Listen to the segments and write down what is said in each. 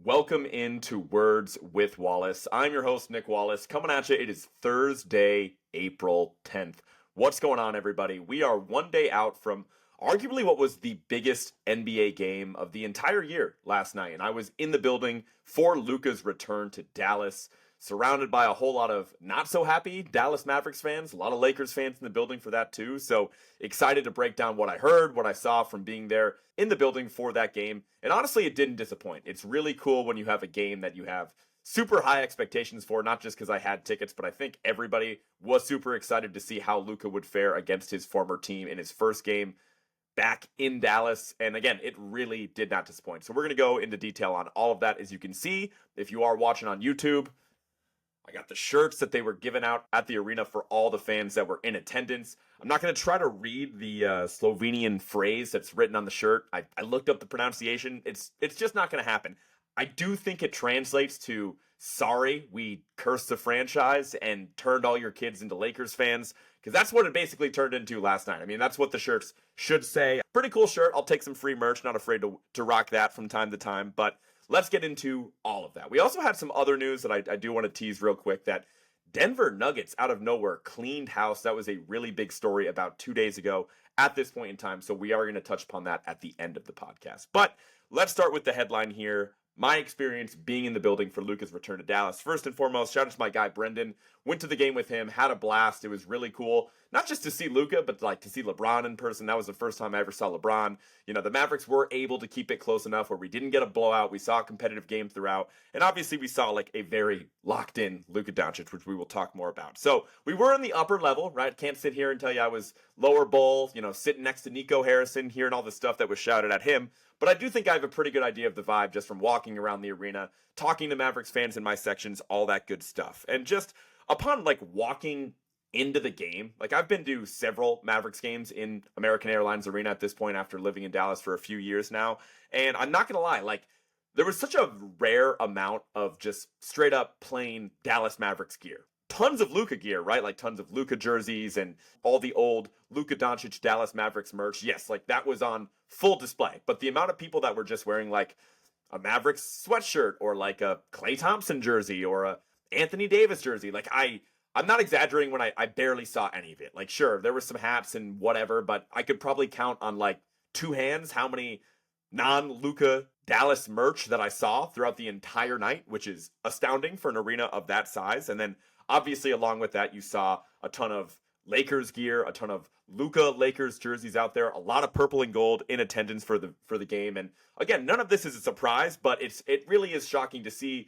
Welcome into Words with Wallace. I'm your host, Nick Wallace, coming at you. It is Thursday, April 10th. What's going on, everybody? We are one day out from arguably what was the biggest NBA game of the entire year last night, and I was in the building for Luka's return to Dallas, surrounded by a whole lot of not so happy Dallas Mavericks fans, a lot of Lakers fans in the building for that too. So excited to break down what I heard, what I saw from being there in the building for that game. And honestly, it didn't disappoint. It's really cool when you have a game that you have super high expectations for, not just because I had tickets, but I think everybody was super excited to see how Luka would fare against his former team in his first game back in Dallas. And again, it really did not disappoint. So we're going to go into detail on all of that. As you can see, if you are watching on YouTube, I got the shirts that they were giving out at the arena for all the fans that were in attendance. I'm not going to try to read the Slovenian phrase that's written on the shirt. I looked up the pronunciation. It's just not going to happen. I do think it translates to, sorry, we cursed the franchise and turned all your kids into Lakers fans, because that's what it basically turned into last night. I mean, that's what the shirts should say. Pretty cool shirt. I'll take some free merch. Not afraid to rock that from time to time, but let's get into all of that. We also had some other news that I do want to tease real quick, that Denver Nuggets out of nowhere cleaned house. That was a really big story about 2 days ago at this point in time. So we are going to touch upon that at the end of the podcast. But let's start with the headline here. My experience being in the building for Luka's return to Dallas. First and foremost, shout out to my guy Brendan. Went to the game with him, had a blast. It was really cool. Not just to see Luka, but like to see LeBron in person. That was the first time I ever saw LeBron. You know, the Mavericks were able to keep it close enough where we didn't get a blowout. We saw a competitive game throughout. And obviously we saw like a very locked in Luka Doncic, which we will talk more about. So we were in the upper level, right? Can't sit here and tell you I was lower bowl, you know, sitting next to Nico Harrison, hearing all the stuff that was shouted at him. But I do think I have a pretty good idea of the vibe just from walking around the arena, talking to Mavericks fans in my sections, all that good stuff. And just upon like walking into the game, like I've been to several Mavericks games in American Airlines Arena at this point after living in Dallas for a few years now. And I'm not going to lie, like there was such a rare amount of just straight up plain Dallas Mavericks gear. Tons of Luka gear, right? Like tons of Luka jerseys and all the old Luka Doncic Dallas Mavericks merch. Yes, like that was on full display. But the amount of people that were just wearing like a Mavericks sweatshirt or like a Klay Thompson jersey or a Anthony Davis jersey, like I'm not exaggerating when I barely saw any of it. Like sure, there were some hats and whatever, but I could probably count on like two hands how many non-Luka Dallas merch that I saw throughout the entire night, which is astounding for an arena of that size. And then obviously, along with that, you saw a ton of Lakers gear, a ton of Luka Lakers jerseys out there, a lot of purple and gold in attendance for the game. And again, none of this is a surprise, but it really is shocking to see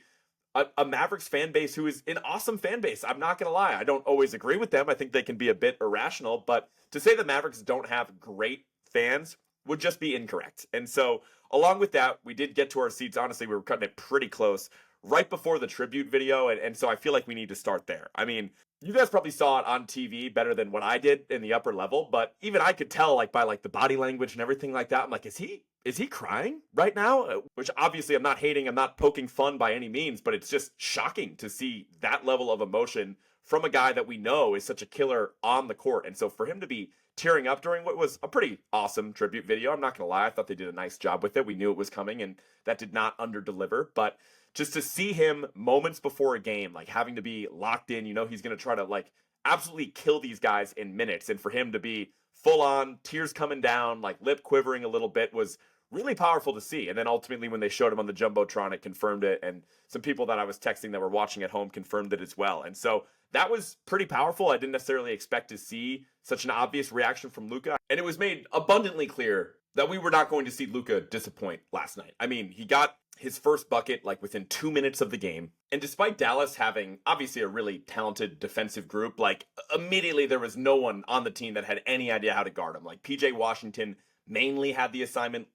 a Mavericks fan base who is an awesome fan base. I'm not going to lie. I don't always agree with them. I think they can be a bit irrational, but to say the Mavericks don't have great fans would just be incorrect. And so along with that, we did get to our seats. Honestly, we were cutting it pretty close right before the tribute video, and so I feel like we need to start there. I mean, you guys probably saw it on TV better than what I did in the upper level, but even I could tell like by like the body language and everything like that. I'm like, is he crying right now? Which obviously I'm not hating, I'm not poking fun by any means, but it's just shocking to see that level of emotion from a guy that we know is such a killer on the court. And so for him to be tearing up during what was a pretty awesome tribute video, I'm not gonna lie, I thought they did a nice job with it. We knew it was coming, and that did not underdeliver, but just to see him moments before a game, like having to be locked in, you know, he's going to try to like absolutely kill these guys in minutes. And for him to be full on, tears coming down, like lip quivering a little bit was really powerful to see. And then ultimately when they showed him on the Jumbotron, it confirmed it. And some people that I was texting that were watching at home confirmed it as well. And so that was pretty powerful. I didn't necessarily expect to see such an obvious reaction from Luka. And it was made abundantly clear that we were not going to see Luka disappoint last night. I mean, he got his first bucket like within 2 minutes of the game. And despite Dallas having obviously a really talented defensive group, like immediately there was no one on the team that had any idea how to guard him. Like PJ Washington mainly had the assignment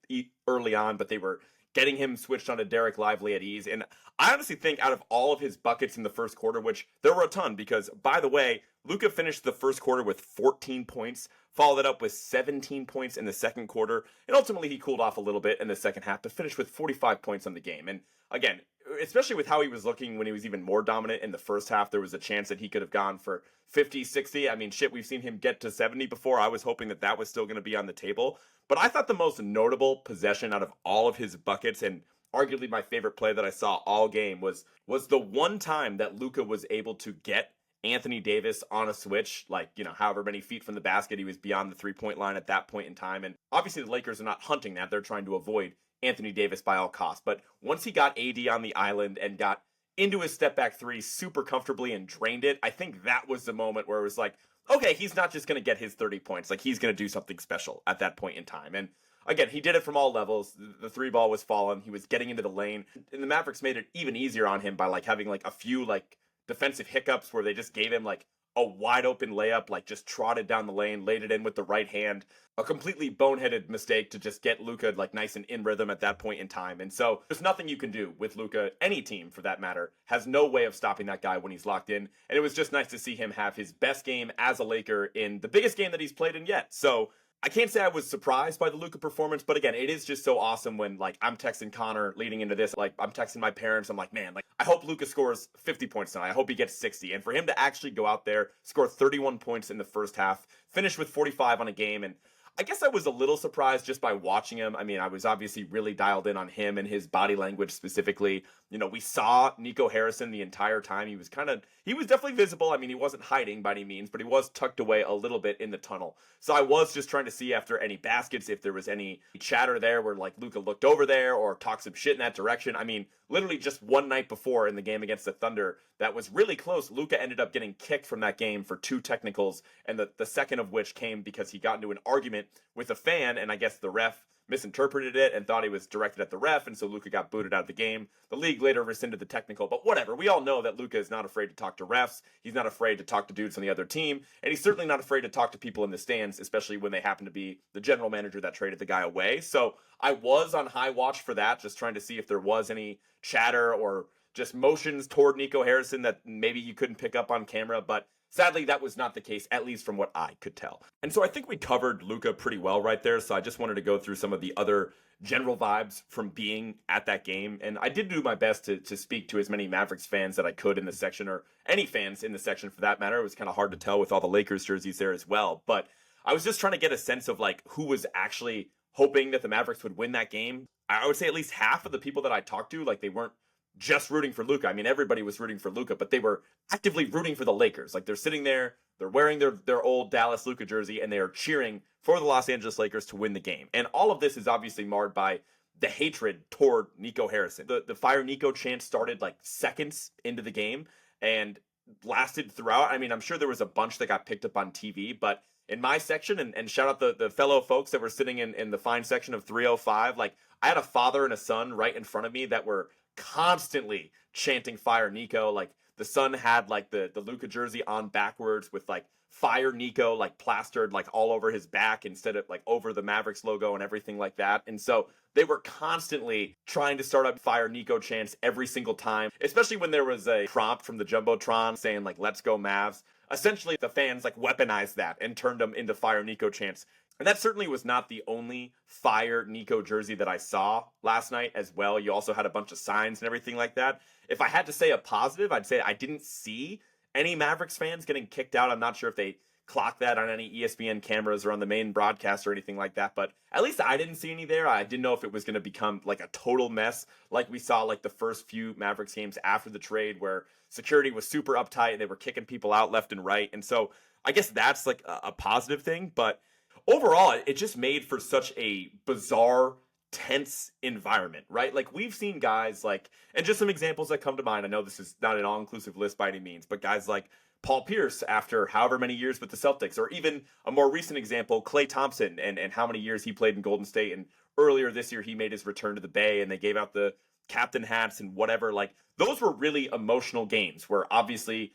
early on, but they were getting him switched onto Derek Lively at ease. And I honestly think out of all of his buckets in the first quarter, which there were a ton, because by the way, Luka finished the first quarter with 14 points, followed it up with 17 points in the second quarter, and ultimately he cooled off a little bit in the second half to finish with 45 points on the game. And again, especially with how he was looking when he was even more dominant in the first half, there was a chance that he could have gone for 50, 60. I mean, shit, we've seen him get to 70 before. I was hoping that that was still going to be on the table. But I thought the most notable possession out of all of his buckets, and arguably my favorite play that I saw all game was the one time that Luka was able to get Anthony Davis on a switch, like, however many feet from the basket. He was beyond the 3-point line at that point in time. And obviously the Lakers are not hunting that. They're trying to avoid Anthony Davis by all costs. But once he got AD on the island and got into his step back three super comfortably and drained it, I think that was the moment where it was like, okay, he's not just going to get his 30 points. Like, he's going to do something special at that point in time. And again, he did it from all levels. The three ball was falling. He was getting into the lane. And the Mavericks made it even easier on him by like having like a few like defensive hiccups where they just gave him like a wide open layup, like just trotted down the lane, laid it in with the right hand. A completely boneheaded mistake to just get Luka like nice and in rhythm at that point in time. And so there's nothing you can do with Luka. Any team for that matter has no way of stopping that guy when he's locked in. And it was just nice to see him have his best game as a Laker in the biggest game that he's played in yet. So I can't say I was surprised by the Luka performance, but again, it is just so awesome when like I'm texting Connor leading into this, like I'm texting my parents. I'm like, man, like I hope Luka scores 50 points tonight. I hope he gets 60. And for him to actually go out there, score 31 points in the first half, finish with 45 on a game, and I guess I was a little surprised just by watching him. I mean, I was obviously really dialed in on him and his body language specifically. We saw Nico Harrison the entire time. He was definitely visible. I mean, he wasn't hiding by any means, but he was tucked away a little bit in the tunnel. So I was just trying to see after any baskets, if there was any chatter there where like Luka looked over there or talked some shit in that direction. I mean, literally just one night before in the game against the Thunder, that was really close. Luka ended up getting kicked from that game for 2 technicals, and the second of which came because he got into an argument with a fan, and I guess the ref misinterpreted it and thought he was directed at the ref, and so Luka got booted out of the game. The league later rescinded the technical, but whatever. We all know that Luka is not afraid to talk to refs. He's not afraid to talk to dudes on the other team, and he's certainly not afraid to talk to people in the stands, especially when they happen to be the general manager that traded the guy away. So I was on high watch for that, just trying to see if there was any chatter or just motions toward Nico Harrison that maybe you couldn't pick up on camera, but sadly, that was not the case, at least from what I could tell. And so I think we covered Luka pretty well right there, so I just wanted to go through some of the other general vibes from being at that game. And I did do my best to speak to as many Mavericks fans that I could in the section, or any fans in the section for that matter. It was kind of hard to tell with all the Lakers jerseys there as well. But I was just trying to get a sense of like who was actually hoping that the Mavericks would win that game. I would say at least half of the people that I talked to, like they weren't just rooting for Luka. I mean, everybody was rooting for Luka, but they were actively rooting for the Lakers. Like they're sitting there, they're wearing their old Dallas Luka jersey, and they are cheering for the Los Angeles Lakers to win the game. And all of this is obviously marred by the hatred toward Nico Harrison. The Fire Nico chant started like seconds into the game and lasted throughout. I mean, I'm sure there was a bunch that got picked up on TV, but in my section, and shout out the fellow folks that were sitting in the fine section of 305, like I had a father and a son right in front of me that were constantly chanting Fire Nico. Like the son had like the Luka jersey on backwards with like Fire Nico like plastered like all over his back instead of like over the Mavericks logo and everything like that. And so they were constantly trying to start up Fire Nico chants every single time, especially when there was a prompt from the Jumbotron saying like, let's go Mavs. Essentially the fans like weaponized that and turned them into Fire Nico chants. And that certainly was not the only Fire Nico jersey that I saw last night as well. You also had a bunch of signs and everything like that. If I had to say a positive, I'd say I didn't see any Mavericks fans getting kicked out. I'm not sure if they clocked that on any ESPN cameras or on the main broadcast or anything like that, but at least I didn't see any there. I didn't know if it was going to become like a total mess like we saw like the first few Mavericks games after the trade where security was super uptight and they were kicking people out left and right. And so I guess that's like a positive thing, but overall, it just made for such a bizarre, tense environment, right? Like we've seen guys like, and just some examples that come to mind. I know this is not an all-inclusive list by any means, but guys like Paul Pierce after however many years with the Celtics, or even a more recent example, Klay Thompson and how many years he played in Golden State. And earlier this year, he made his return to the Bay and they gave out the captain hats and whatever. Like those were really emotional games where obviously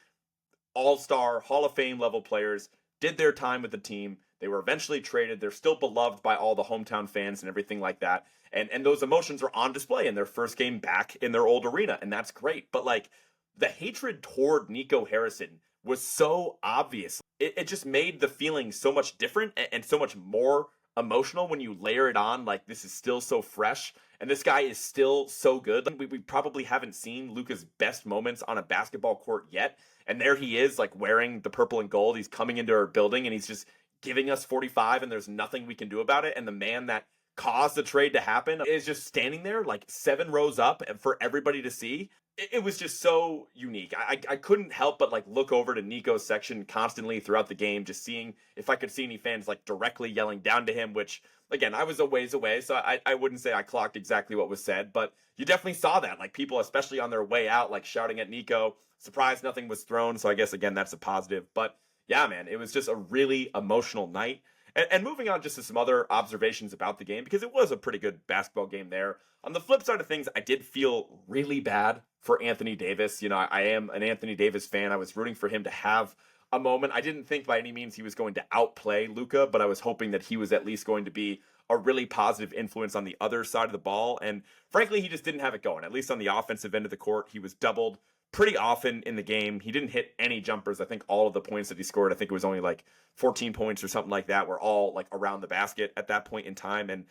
all-star Hall of Fame level players did their time with the team. They were eventually traded. They're still beloved by all the hometown fans and everything like that. And those emotions are on display in their first game back in their old arena. And that's great. But like the hatred toward Nico Harrison was so obvious. It just made the feeling so much different and so much more emotional when you layer it on. Like this is still so fresh. And this guy is still so good. Like, we probably haven't seen Luka's best moments on a basketball court yet. And there he is like wearing the purple and gold. He's coming into our building and he's just giving us 45 and there's nothing we can do about it. And the man that caused the trade to happen is just standing there like 7 rows up for everybody to see. It was just so unique. I couldn't help but like look over to Nico's section constantly throughout the game, just seeing if I could see any fans like directly yelling down to him, which again, I was a ways away, so I wouldn't say I clocked exactly what was said, but you definitely saw that. Like people, especially on their way out, like shouting at Nico, surprised nothing was thrown. So I guess again, that's a positive. But yeah, man, it was just a really emotional night. And moving on just to some other observations about the game, because it was a pretty good basketball game there. On the flip side of things, I did feel really bad for Anthony Davis. You know, I am an Anthony Davis fan. I was rooting for him to have a moment. I didn't think by any means he was going to outplay Luka, but I was hoping that he was at least going to be a really positive influence on the other side of the ball. And frankly, he just didn't have it going. At least on the offensive end of the court, he was doubled pretty often in the game. He didn't hit any jumpers. I think all of the points that he scored, I think it was only like 14 points or something like that, were all like around the basket at that point in time. And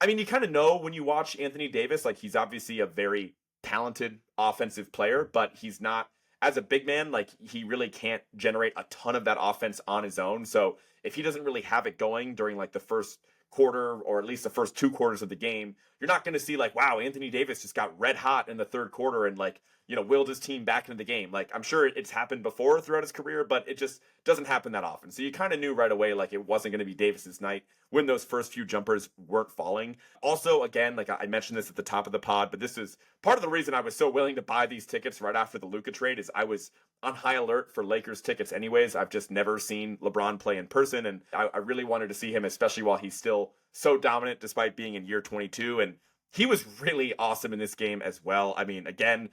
I mean, you kind of know when you watch Anthony Davis, like he's obviously a very talented offensive player, but he's not, as a big man, like he really can't generate a ton of that offense on his own. So if he doesn't really have it going during like the first quarter or at least the first 2 quarters of the game, you're not going to see like, wow, Anthony Davis just got red hot in the third quarter and like, you know, willed his team back into the game. Like I'm sure it's happened before throughout his career, but it just doesn't happen that often. So you kind of knew right away like it wasn't going to be Davis's night when those first few jumpers weren't falling. Also, again, like I mentioned this at the top of the pod, but this is part of the reason I was so willing to buy these tickets right after the Luka trade is I was on high alert for Lakers tickets anyways. I've just never seen LeBron play in person, and I really wanted to see him, especially while he's still so dominant despite being in year 22. And he was really awesome in this game as well. I mean, again,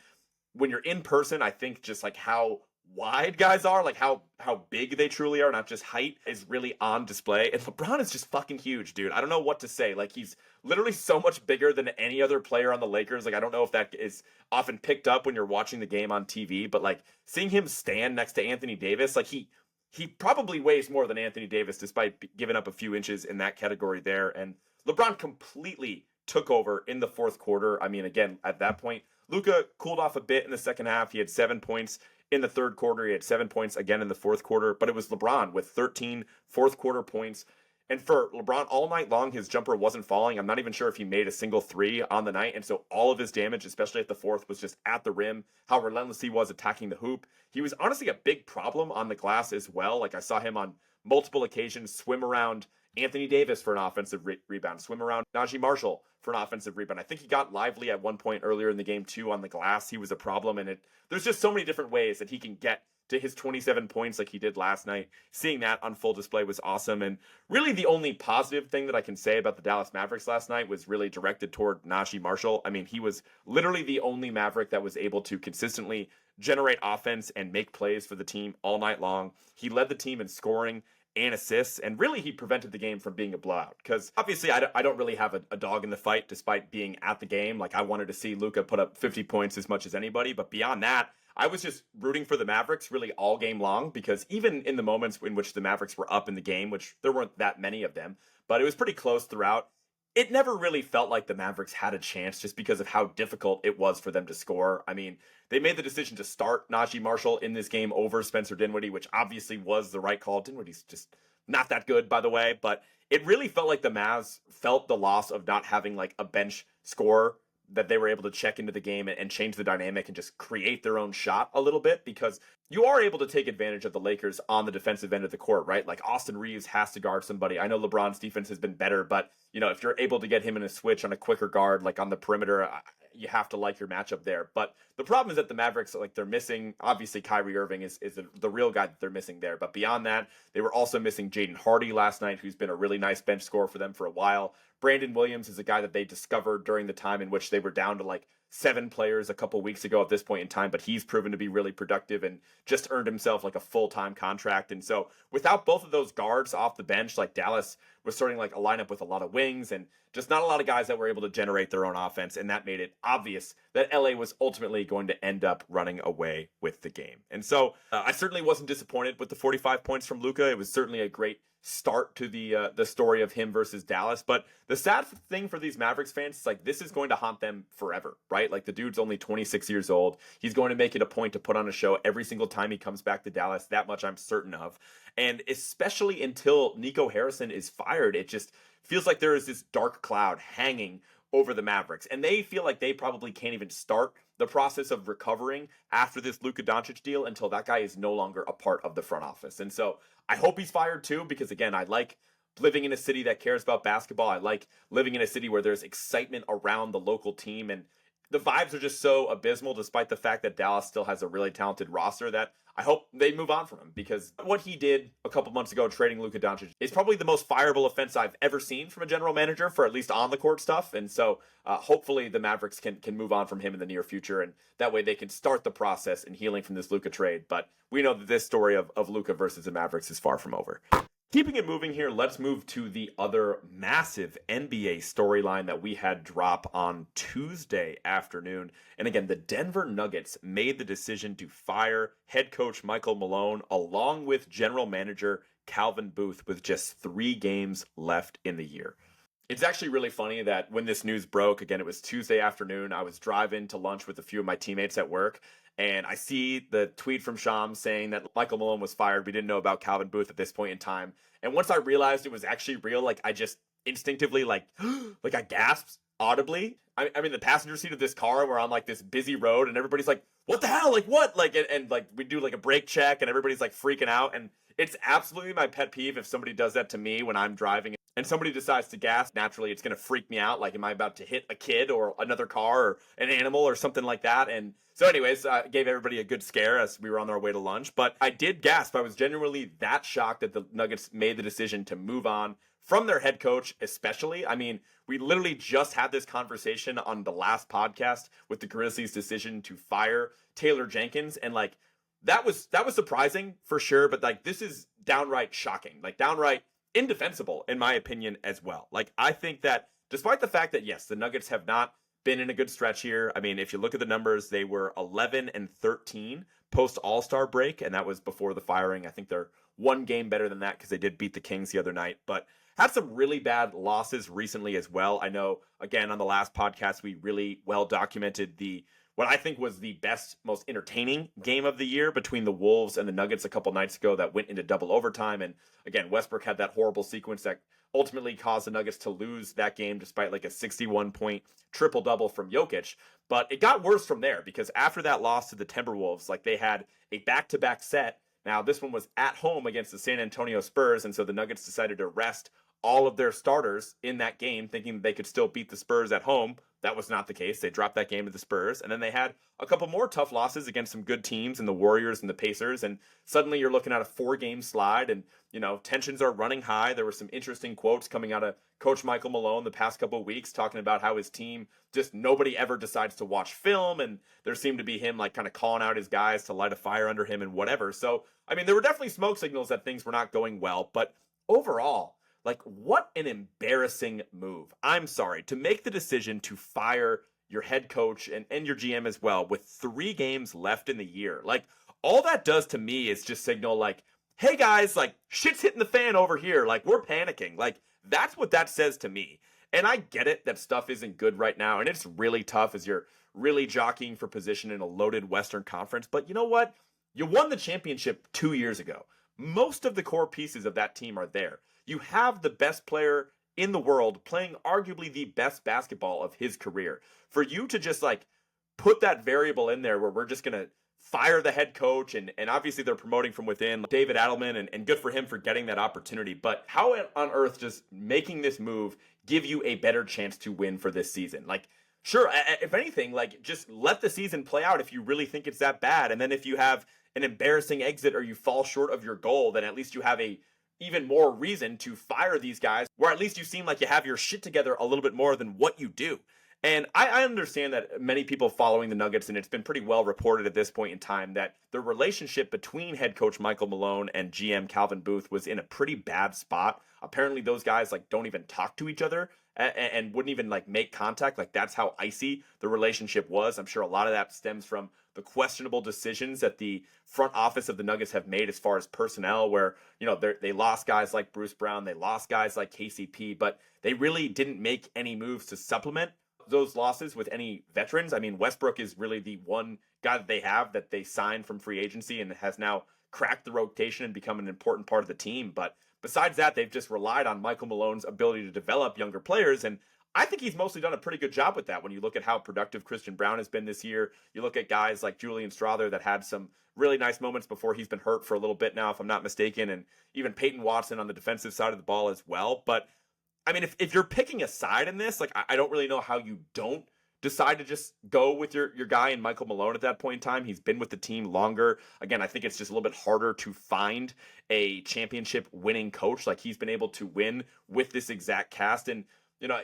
when you're in person, I think just like how wide guys are, like how big they truly are, not just height, is really on display. And LeBron is just fucking huge, dude. I don't know what to say. Like he's literally so much bigger than any other player on the Lakers. Like I don't know if that is often picked up when you're watching the game on TV, but like seeing him stand next to Anthony Davis, like he probably weighs more than Anthony Davis despite giving up a few inches in that category there. And LeBron completely took over in the fourth quarter. I mean, again, at that point, Luka cooled off a bit in the second half. He had 7 points in the third quarter. He had 7 points again in the fourth quarter, but it was LeBron with 13 fourth quarter points. And for LeBron, all night long, his jumper wasn't falling. I'm not even sure if he made a single three on the night. And so all of his damage, especially at the fourth, was just at the rim, how relentless he was attacking the hoop. He was honestly a big problem on the glass as well. Like I saw him on multiple occasions swim around Anthony Davis for an offensive rebound, swim around Najee Marshall for an offensive rebound. I think he got lively at one point earlier in the game too on the glass. He was a problem, and there's just so many different ways that he can get to his 27 points like he did last night. Seeing that on full display was awesome. And really the only positive thing that I can say about the Dallas Mavericks last night was really directed toward Najee Marshall. I mean, he was literally the only Maverick that was able to consistently generate offense and make plays for the team all night long. He led the team in scoring and assists, and really he prevented the game from being a blowout, because obviously I don't really have a dog in the fight despite being at the game. Like I wanted to see Luka put up 50 points as much as anybody, but beyond that, I was just rooting for the Mavericks really all game long, because even in the moments in which the Mavericks were up in the game, which there weren't that many of them, but it was pretty close throughout, it never really felt like the Mavericks had a chance just because of how difficult it was for them to score. I mean, they made the decision to start Najee Marshall in this game over Spencer Dinwiddie, which obviously was the right call. Dinwiddie's just not that good, by the way, but it really felt like the Mavs felt the loss of not having like a bench scorer that they were able to check into the game and change the dynamic and just create their own shot a little bit, because you are able to take advantage of the Lakers on the defensive end of the court, right? Like Austin Reeves has to guard somebody. I know LeBron's defense has been better, but you know, if you're able to get him in a switch on a quicker guard, like on the perimeter, you have to like your matchup there. But the problem is that the Mavericks, like they're missing, obviously Kyrie Irving is the real guy that they're missing there. But beyond that, they were also missing Jaden Hardy last night, who's been a really nice bench scorer for them for a while. Brandon Williams is a guy that they discovered during the time in which they were down to like 7 players a couple weeks ago at this point in time, but he's proven to be really productive and just earned himself like a full-time contract. And so without both of those guards off the bench, like Dallas was starting like a lineup with a lot of wings and just not a lot of guys that were able to generate their own offense. And that made it obvious that LA was ultimately going to end up running away with the game. And so I certainly wasn't disappointed with the 45 points from Luka. It was certainly a great start to the story of him versus Dallas. But the sad thing for these Mavericks fans is like this is going to haunt them forever, right? Like the dude's only 26 years old. He's going to make it a point to put on a show every single time he comes back to Dallas. That much I'm certain of. And especially until Nico Harrison is fired, it just feels like there is this dark cloud hanging over the Mavericks. And they feel like they probably can't even start the process of recovering after this Luka Doncic deal until that guy is no longer a part of the front office. And so I hope he's fired too, because again, I like living in a city that cares about basketball. I like living in a city where there's excitement around the local team, and the vibes are just so abysmal despite the fact that Dallas still has a really talented roster that I hope they move on from him, because what he did a couple months ago trading Luka Doncic is probably the most fireable offense I've ever seen from a general manager for at least on the court stuff. And so hopefully the Mavericks can move on from him in the near future, and that way they can start the process in healing from this Luka trade. But we know that this story of Luka versus the Mavericks is far from over. Keeping it moving here, let's move to the other massive NBA storyline that we had drop on Tuesday afternoon. And again, the Denver Nuggets made the decision to fire head coach Michael Malone along with general manager Calvin Booth with just 3 games left in the year. It's actually really funny that when this news broke, again, it was Tuesday afternoon, I was driving to lunch with a few of my teammates at work, and I see the tweet from Shams saying that Michael Malone was fired. We didn't know about Calvin Booth at this point in time. And once I realized it was actually real, like I just instinctively like I gasped audibly. I'm in the passenger seat of this car. We're on like this busy road, and everybody's like, "What the hell? Like what?" Like and like we do like a brake check, and everybody's like freaking out. And it's absolutely my pet peeve if somebody does that to me when I'm driving and somebody decides to gas. Naturally, it's going to freak me out. Like, am I about to hit a kid or another car or an animal or something like that? And so anyways, I gave everybody a good scare as we were on our way to lunch. But I did gasp. I was genuinely that shocked that the Nuggets made the decision to move on from their head coach, especially. I mean, we literally just had this conversation on the last podcast with the Grizzlies' decision to fire Taylor Jenkins. And like, that was surprising for sure. But like, this is downright shocking, like downright indefensible in my opinion as well. Like, I think that despite the fact that yes, the Nuggets have not been in a good stretch here. I mean, if you look at the numbers, they were 11-13 post All-Star break, and that was before the firing. I think they're 1 game better than that because they did beat the Kings the other night, but had some really bad losses recently as well. I know, again, on the last podcast, we really well documented what I think was the best, most entertaining game of the year between the Wolves and the Nuggets a couple nights ago that went into double overtime. And again, Westbrook had that horrible sequence that ultimately caused the Nuggets to lose that game despite like a 61-point triple-double from Jokic. But it got worse from there, because after that loss to the Timberwolves, like, they had a back-to-back set. Now, this one was at home against the San Antonio Spurs, and so the Nuggets decided to rest all of their starters in that game, thinking they could still beat the Spurs at home. That was not the case. They dropped that game to the Spurs, and then they had a couple more tough losses against some good teams in the Warriors and the Pacers, and suddenly you're looking at a 4-game slide, and, you know, tensions are running high. There were some interesting quotes coming out of Coach Michael Malone the past couple of weeks talking about how his team, just nobody ever decides to watch film, and there seemed to be him like kind of calling out his guys to light a fire under him and whatever. So, I mean, there were definitely smoke signals that things were not going well, but overall, like, what an embarrassing move. I'm sorry, to make the decision to fire your head coach and your GM as well with 3 games left in the year. Like, all that does to me is just signal like, hey guys, like, shit's hitting the fan over here. Like, we're panicking. Like, that's what that says to me. And I get it that stuff isn't good right now, and it's really tough as you're really jockeying for position in a loaded Western Conference. But you know what? You won the championship 2 years ago. Most of the core pieces of that team are there. You have the best player in the world playing arguably the best basketball of his career. For you to just like put that variable in there where we're just going to fire the head coach, and obviously they're promoting from within David Adelman, and good for him for getting that opportunity. But how on earth does making this move give you a better chance to win for this season? Like, sure, if anything, like, just let the season play out if you really think it's that bad. And then if you have an embarrassing exit or you fall short of your goal, then at least you have a even more reason to fire these guys, where at least you seem like you have your shit together a little bit more than what you do. And I understand that many people following the Nuggets, and it's been pretty well reported at this point in time, that the relationship between head coach Michael Malone and GM Calvin Booth was in a pretty bad spot. Apparently those guys like don't even talk to each other and wouldn't even like make contact. Like, that's how icy the relationship was. I'm sure a lot of that stems from the questionable decisions that the front office of the Nuggets have made as far as personnel, where, you know, they lost guys like Bruce Brown, they lost guys like KCP, but they really didn't make any moves to supplement those losses with any veterans. I mean, Westbrook is really the one guy that they have that they signed from free agency and has now cracked the rotation and become an important part of the team. But besides that, they've just relied on Michael Malone's ability to develop younger players. And I think he's mostly done a pretty good job with that. When you look at how productive Christian Braun has been this year, you look at guys like Julian Strawther that had some really nice moments before he's been hurt for a little bit now, if I'm not mistaken, and even Peyton Watson on the defensive side of the ball as well. But I mean, if you're picking a side in this, like I don't really know how you don't decide to just go with your guy in Michael Malone at that point in time. He's been with the team longer. Again, I think it's just a little bit harder to find a championship winning coach. Like he's been able to win with this exact cast. And,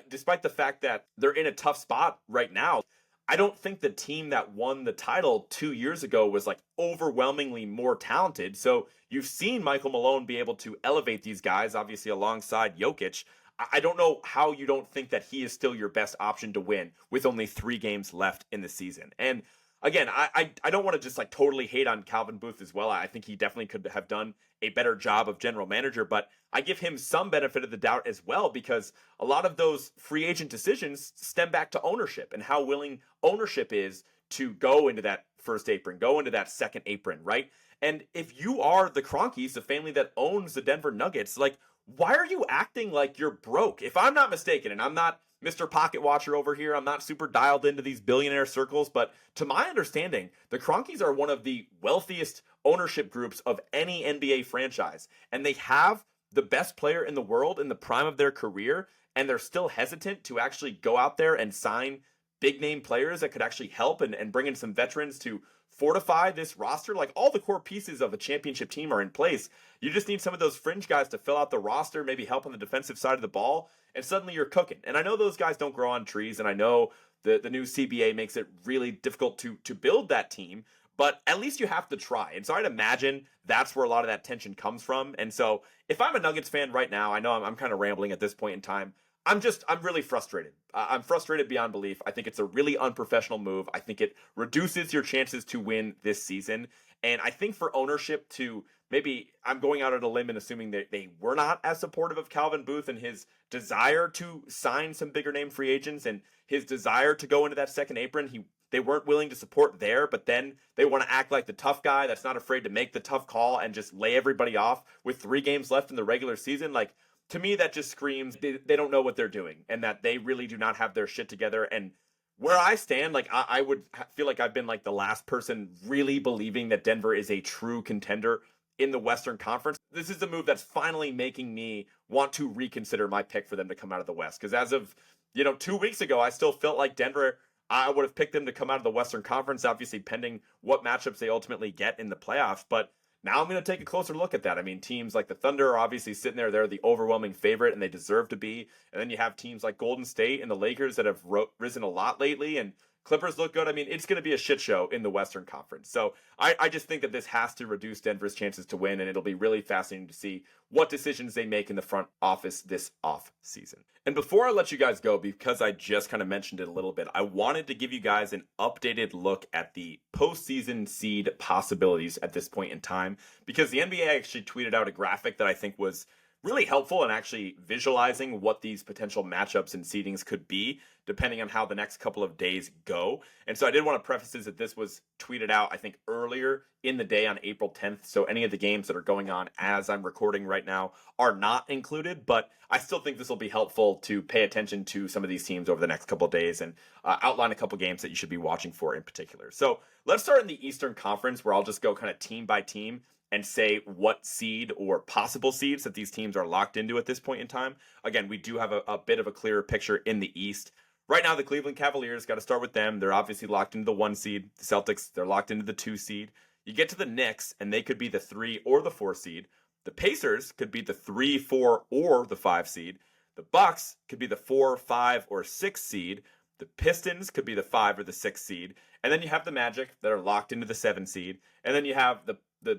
despite the fact that they're in a tough spot right now, I don't think the team that won the title 2 years ago was like overwhelmingly more talented. So you've seen Michael Malone be able to elevate these guys, obviously alongside Jokic. I don't know how you don't think that he is still your best option to win with only 3 games left in the season. And again, I don't want to just like totally hate on Calvin Booth as well. I think he definitely could have done a better job of general manager, but I give him some benefit of the doubt as well, because a lot of those free agent decisions stem back to ownership and how willing ownership is to go into that first apron, go into that second apron, right? And if you are the Cronkies, the family that owns the Denver Nuggets, like, why are you acting like you're broke? If I'm not mistaken, and I'm not Mr. Pocket Watcher over here, I'm not super dialed into these billionaire circles, but to my understanding, the Cronkies are one of the wealthiest ownership groups of any NBA franchise. And they have the best player in the world in the prime of their career, and they're still hesitant to actually go out there and sign big name players that could actually help and bring in some veterans to fortify this roster. Like, all the core pieces of a championship team are in place. You just need some of those fringe guys to fill out the roster, maybe help on the defensive side of the ball, and suddenly you're cooking. And I know those guys don't grow on trees, and I know the new CBA makes it really difficult to build that team, but at least you have to try. And so I'd imagine that's where a lot of that tension comes from. And so if I'm a Nuggets fan right now, I know I'm kind of rambling at this point in time, I'm really frustrated. I'm frustrated beyond belief. I think it's a really unprofessional move. I think it reduces your chances to win this season. And I think for ownership to maybe, I'm going out on a limb and assuming that they were not as supportive of Calvin Booth and his desire to sign some bigger name free agents and his desire to go into that second apron. They weren't willing to support there, but then they want to act like the tough guy that's not afraid to make the tough call and just lay everybody off with 3 games left in the regular season. Like, to me, that just screams they don't know what they're doing and that they really do not have their shit together. And where I stand, like, I would feel like I've been like the last person really believing that Denver is a true contender in the Western Conference. This is a move that's finally making me want to reconsider my pick for them to come out of the West. Because as of, 2 weeks ago, I still felt like Denver, I would have picked them to come out of the Western Conference, obviously pending what matchups they ultimately get in the playoffs. But now I'm going to take a closer look at that. I mean, teams like the Thunder are obviously sitting there. They're the overwhelming favorite, and they deserve to be. And then you have teams like Golden State and the Lakers that have risen a lot lately, and Clippers look good. I mean, it's going to be a shit show in the Western Conference. So I just think that this has to reduce Denver's chances to win, and it'll be really fascinating to see what decisions they make in the front office this off season. And before I let you guys go, because I just kind of mentioned it a little bit, I wanted to give you guys an updated look at the postseason seed possibilities at this point in time, because the NBA actually tweeted out a graphic that I think was really helpful in actually visualizing what these potential matchups and seedings could be depending on how the next couple of days go. And so I did want to preface this that this was tweeted out, I think, earlier in the day on April 10th. So any of the games that are going on as I'm recording right now are not included, but I still think this will be helpful to pay attention to some of these teams over the next couple of days and outline a couple games that you should be watching for in particular. So let's start in the Eastern Conference, where I'll just go kind of team by team and say what seed or possible seeds that these teams are locked into at this point in time. Again, we do have a bit of a clearer picture in the East. Right now, the Cleveland Cavaliers, got to start with them. They're obviously locked into the 1 seed. The Celtics, they're locked into the 2 seed. You get to the Knicks, and they could be the 3 or the 4 seed. The Pacers could be the 3, 4, or the 5 seed. The Bucks could be the 4, 5, or 6 seed. The Pistons could be the 5 or the 6 seed. And then you have the Magic that are locked into the 7 seed. And then you have the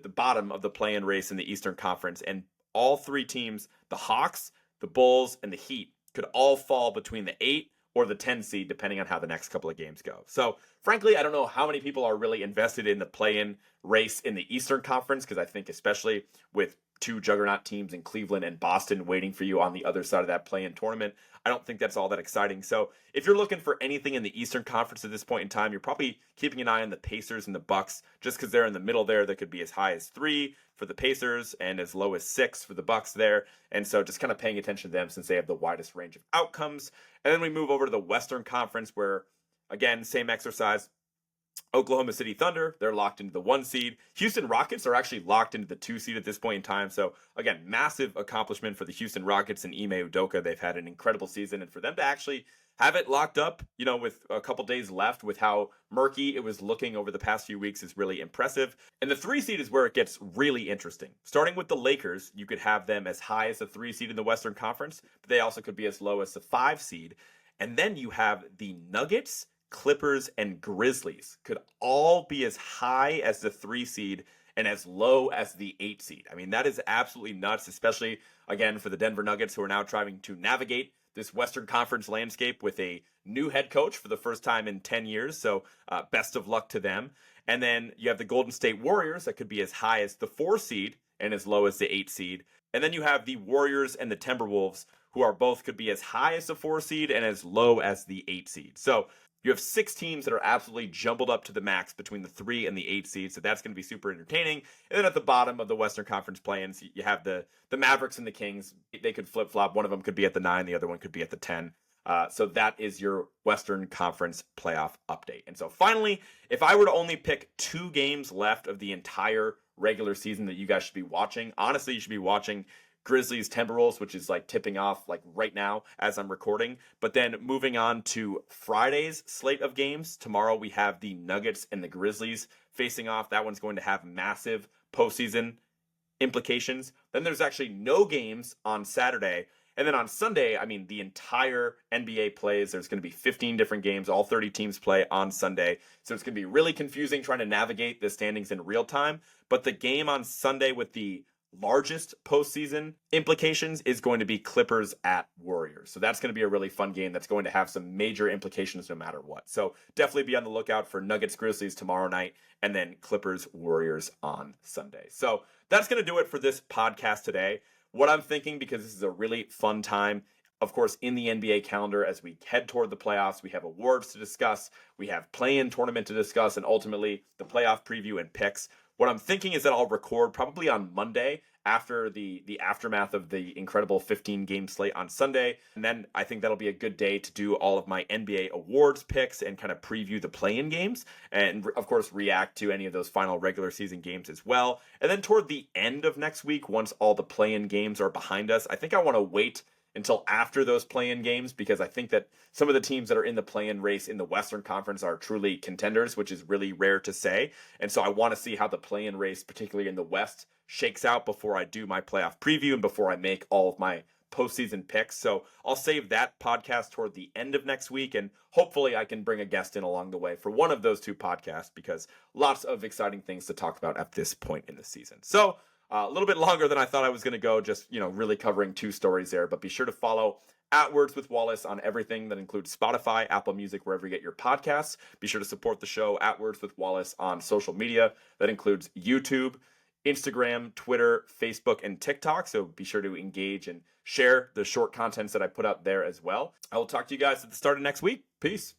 bottom of the play-in race in the Eastern Conference. And all 3 teams, the Hawks, the Bulls, and the Heat, could all fall between the 8 or the 10 seed, depending on how the next couple of games go. So, frankly, I don't know how many people are really invested in the play-in race in the Eastern Conference, because I think especially with two juggernaut teams in Cleveland and Boston waiting for you on the other side of that play-in tournament. I don't think that's all that exciting. So if you're looking for anything in the Eastern Conference at this point in time, you're probably keeping an eye on the Pacers and the Bucks, just because they're in the middle there. They could be as high as 3 for the Pacers and as low as 6 for the Bucks there. And so just kind of paying attention to them since they have the widest range of outcomes. And then we move over to the Western Conference where, again, same exercise. Oklahoma City Thunder, they're locked into the 1 seed. Houston Rockets are actually locked into the 2 seed at this point in time. So again, massive accomplishment for the Houston Rockets and Ime Udoka. They've had an incredible season, and for them to actually have it locked up, with a couple days left with how murky it was looking over the past few weeks is really impressive. And the 3 seed is where it gets really interesting. Starting with the Lakers, you could have them as high as the 3 seed in the Western Conference, but they also could be as low as the 5 seed. And then you have the Nuggets, Clippers, and Grizzlies could all be as high as the 3 seed and as low as the 8 seed. I mean, that is absolutely nuts, especially, again, for the Denver Nuggets, who are now trying to navigate this Western Conference landscape with a new head coach for the first time in 10 years. So best of luck to them. And then you have the Golden State Warriors that could be as high as the 4 seed and as low as the 8 seed. And then you have the Warriors and the Timberwolves, who are both could be as high as the 4 seed and as low as the 8 seed. So you have 6 teams that are absolutely jumbled up to the max between the 3 and the 8 seed, so that's going to be super entertaining. And then at the bottom of the Western Conference play-ins, you have the Mavericks and the Kings. They could flip-flop. One of them could be at the 9, the other one could be at the 10. So that is your Western Conference playoff update. And so finally, if I were to only pick 2 games left of the entire regular season that you guys should be watching, honestly, you should be watching Grizzlies Timberwolves, which is like tipping off like right now as I'm recording. But then moving on to Friday's slate of games. Tomorrow we have the Nuggets and the Grizzlies facing off. That one's going to have massive postseason implications. Then there's actually no games on Saturday. And then on Sunday, I mean, the entire NBA plays. There's going to be 15 different games. All 30 teams play on Sunday. So it's going to be really confusing trying to navigate the standings in real time. But the game on Sunday with the largest postseason implications is going to be Clippers at Warriors. So that's going to be a really fun game that's going to have some major implications no matter what. So definitely be on the lookout for Nuggets Grizzlies tomorrow night and then Clippers Warriors on Sunday. So that's going to do it for this podcast today. What I'm thinking, because this is a really fun time, of course, in the NBA calendar as we head toward the playoffs, we have awards to discuss, we have play-in tournament to discuss, and ultimately the playoff preview and picks. What I'm thinking is that I'll record probably on Monday after the aftermath of the incredible 15-game slate on Sunday. And then I think that'll be a good day to do all of my NBA awards picks and kind of preview the play-in games. And, of course, react to any of those final regular season games as well. And then toward the end of next week, once all the play-in games are behind us, I think I want to wait until after those play-in games, because I think that some of the teams that are in the play-in race in the Western Conference are truly contenders, which is really rare to say. And so I want to see how the play-in race, particularly in the West, shakes out before I do my playoff preview and before I make all of my postseason picks. So I'll save that podcast toward the end of next week, and hopefully I can bring a guest in along the way for one of those 2 podcasts, because lots of exciting things to talk about at this point in the season. So a little bit longer than I thought I was going to go, just, really covering 2 stories there. But be sure to follow @Words with Wallace on everything that includes Spotify, Apple Music, wherever you get your podcasts. Be sure to support the show @Words with Wallace on social media. That includes YouTube, Instagram, Twitter, Facebook, and TikTok. So be sure to engage and share the short contents that I put out there as well. I will talk to you guys at the start of next week. Peace.